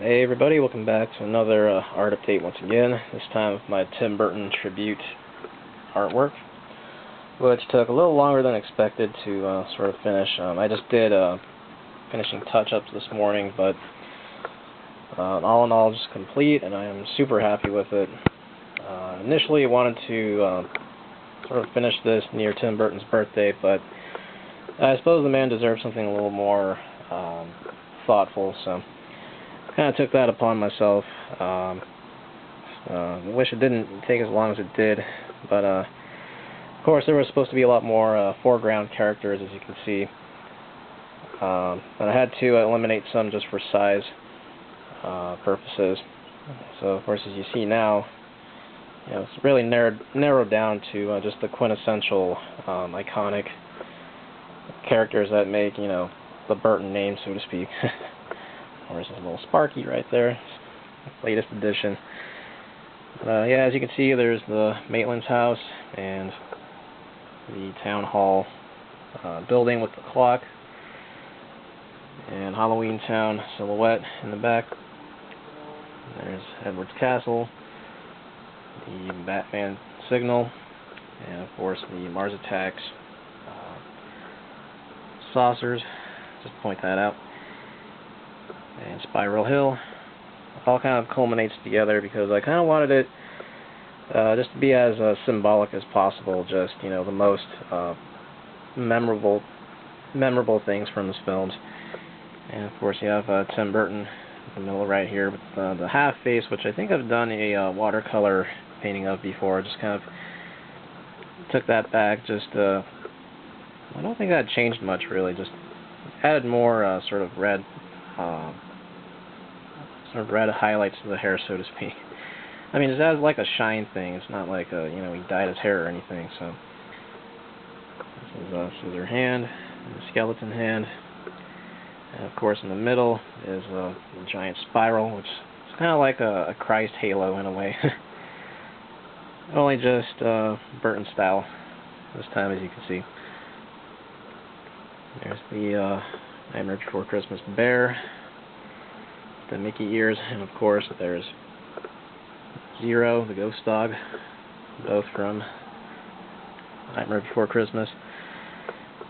Hey everybody, welcome back to another art update once again, this time with my Tim Burton tribute artwork, which took a little longer than expected to sort of finish. I just did finishing touch-ups this morning, but all in all just complete, and I am super happy with it. Initially I wanted to sort of finish this near Tim Burton's birthday, but I suppose the man deserves something a little more thoughtful, so kind of took that upon myself. I wish it didn't take as long as it did, but of course there was supposed to be a lot more foreground characters, as you can see, and I had to eliminate some just for size purposes. So of course, as you see now, it's really narrowed down to just the quintessential iconic characters that make the Burton name, so to speak. There's a little Sparky right there, latest edition. Yeah, as you can see, there's the Maitland's house and the town hall building with the clock, and Halloween Town silhouette in the back. There's Edward's castle, the Batman signal, and of course the Mars Attacks saucers, just point that out. And Spiral Hill. All kind of culminates together because I kind of wanted it just to be as symbolic as possible, just the most memorable things from his films. And of course you have Tim Burton in the middle right here with the half face, which I think I've done a watercolor painting of before. Just kind of took that back. Just I don't think that changed much really. Just added more sort of red highlights to the hair, so to speak. I mean, it has like a shine thing. It's not like he dyed his hair or anything. So this is a scissor hand and a skeleton hand, and of course in the middle is a giant spiral, which is kind of like a Christ halo in a way. Only just Burton style this time, as you can see. There's the Nightmare Before Christmas bear, the Mickey ears, and of course there's Zero, the ghost dog, both from Nightmare Before Christmas.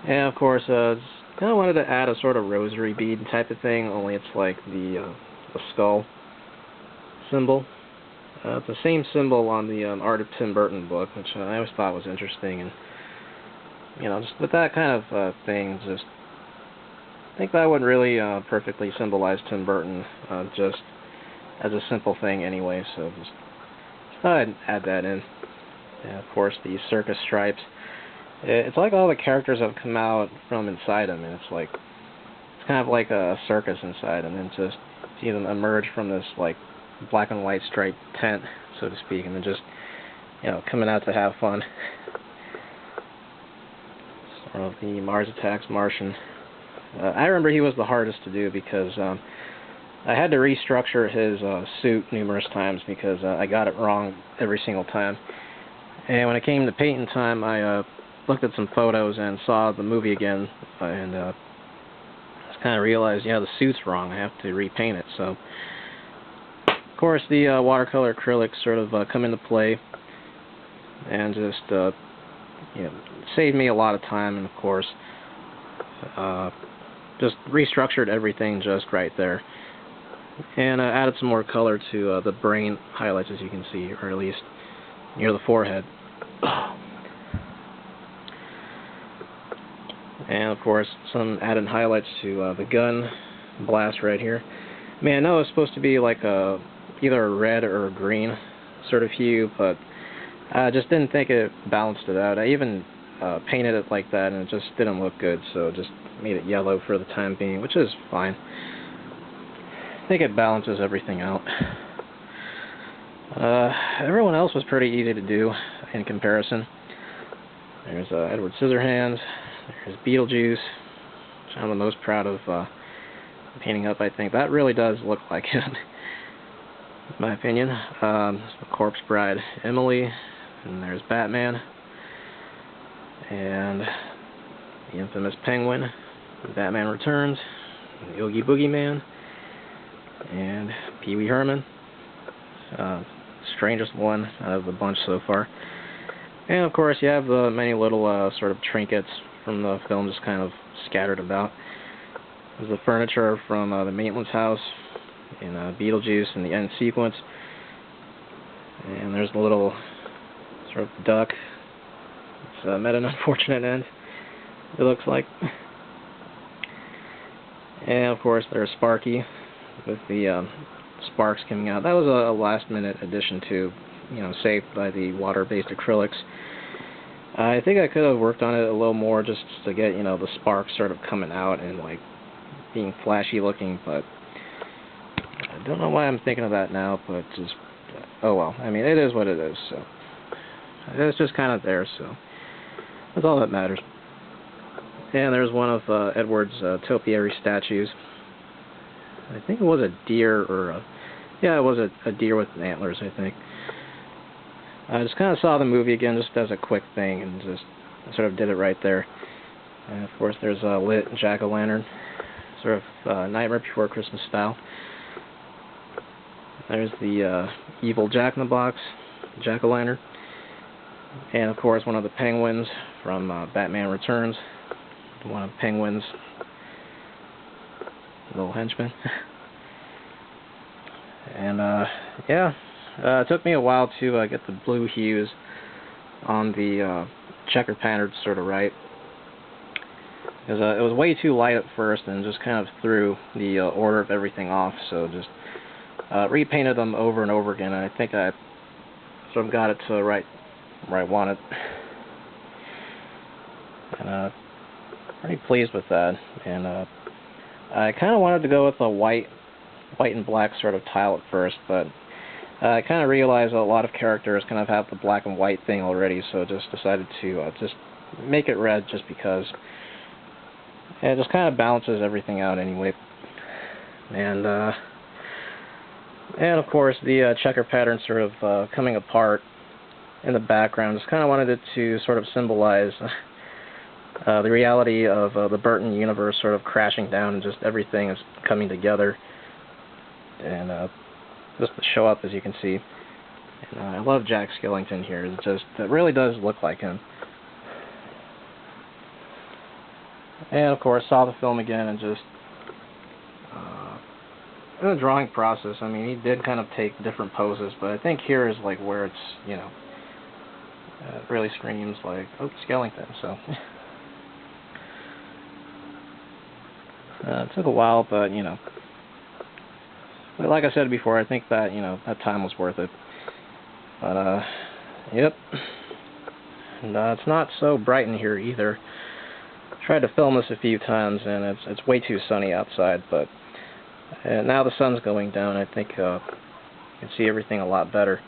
And of course, kind of wanted to add a sort of rosary bead type of thing, only it's like the skull symbol. It's the same symbol on the Art of Tim Burton book, which I always thought was interesting, and just with that kind of thing, just I think that would really perfectly symbolize Tim Burton, just as a simple thing anyway, so just thought I'd add that in. And of course the circus stripes. It's like all the characters have come out from inside him, and it's kind of like a circus inside him, and just see them emerge from this like black and white striped tent, so to speak, and then just coming out to have fun. Sort of the Mars Attacks Martian. I remember he was the hardest to do because I had to restructure his suit numerous times because I got it wrong every single time. And when it came to painting time, I looked at some photos and saw the movie again, and just kind of realized, the suit's wrong. I have to repaint it. So, of course, the watercolor acrylics sort of come into play and just saved me a lot of time, and of course just restructured everything just right there, and added some more color to the brain highlights, as you can see, or at least near the forehead. And of course some added highlights to the gun blast right here. I mean, I know it's supposed to be like either a red or a green sort of hue, but I just didn't think it balanced it out. I even painted it like that, and it just didn't look good, so just made it yellow for the time being, which is fine. I think it balances everything out. Everyone else was pretty easy to do in comparison. There's Edward Scissorhands, there's Beetlejuice, which I'm the most proud of painting up, I think. That really does look like it, in my opinion. The Corpse Bride Emily, and there's Batman, and the infamous Penguin, Batman Returns, Yogi Boogie Man, and Pee Wee Herman. Strangest one out of the bunch so far. And of course you have the many little sort of trinkets from the film just kind of scattered about. There's the furniture from the Maitland's house in Beetlejuice in the end sequence. And there's the little sort of duck. It's met an unfortunate end, it looks like. And of course there's Sparky with the sparks coming out. That was a last-minute addition to, saved by the water-based acrylics. I think I could have worked on it a little more just to get, the sparks sort of coming out and like being flashy looking, but I don't know why I'm thinking of that now, but just, oh well. I mean, it is what it is, so it's just kind of there, so that's all that matters. And there's one of Edward's topiary statues. I think it was a deer, or yeah, it was a deer with antlers, I think. I just kind of saw the movie again just as a quick thing, and just sort of did it right there. And of course there's a lit jack-o'-lantern, sort of Nightmare Before Christmas style. There's the evil Jack-in-the-Box jack-o'-lantern. And of course one of the penguins from Batman Returns. One of Penguin's little henchmen. And yeah, it took me a while to get the blue hues on the checker pattern sort of right, because it was way too light at first and just kind of threw the order of everything off, so just repainted them over and over again, and I think I sort of got it to right where I want it. And pretty pleased with that. And I kind of wanted to go with a white and black sort of tile at first, but I kind of realized that a lot of characters kind of have the black and white thing already, so just decided to just make it red just because it just kind of balances everything out anyway. And of course the checker pattern sort of coming apart in the background, just kind of wanted it to sort of symbolize the reality of the Burton universe sort of crashing down, and just everything is coming together, and just to show up, as you can see. And I love Jack Skellington here. It really does look like him. And of course saw the film again, and just in the drawing process, I mean, he did kind of take different poses, but I think here is like where it's, it really screams like, oh, Skellington. So it took a while, but but like I said before, I think that that time was worth it. But yep, and it's not so bright in here either. Tried to film this a few times, and it's way too sunny outside, but now the sun's going down, I think you can see everything a lot better.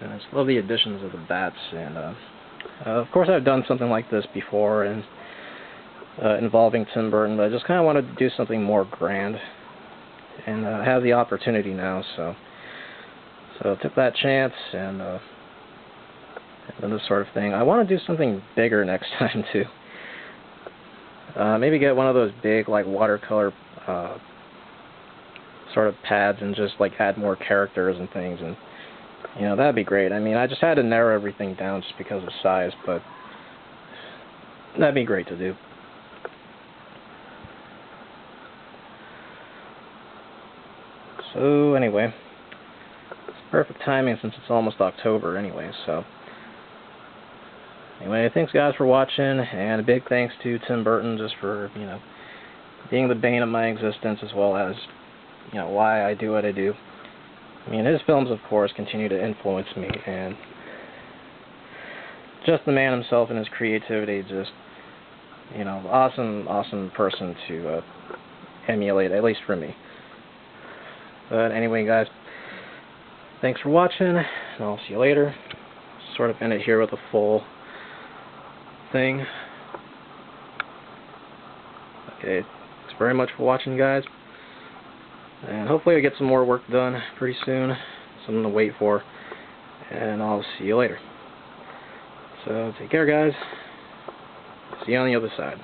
And I just love the additions of the bats, and of course I've done something like this before, and involving Tim Burton, but I just kind of wanted to do something more grand, and have the opportunity now, so I took that chance, and this sort of thing. I want to do something bigger next time too. Maybe get one of those big like watercolor sort of pads, and just like add more characters and things, and that'd be great. I mean, I just had to narrow everything down just because of size, but that'd be great to do. So anyway, it's perfect timing since it's almost October anyway, so anyway, thanks guys for watching, and a big thanks to Tim Burton just for, being the bane of my existence, as well as, why I do what I do. I mean, his films, of course, continue to influence me, and just the man himself and his creativity, just, awesome person to emulate, at least for me. But anyway, guys, thanks for watching, and I'll see you later. Sort of end it here with a full thing. Okay, thanks very much for watching, guys, and hopefully I get some more work done pretty soon, something to wait for, and I'll see you later. So take care, guys. See you on the other side.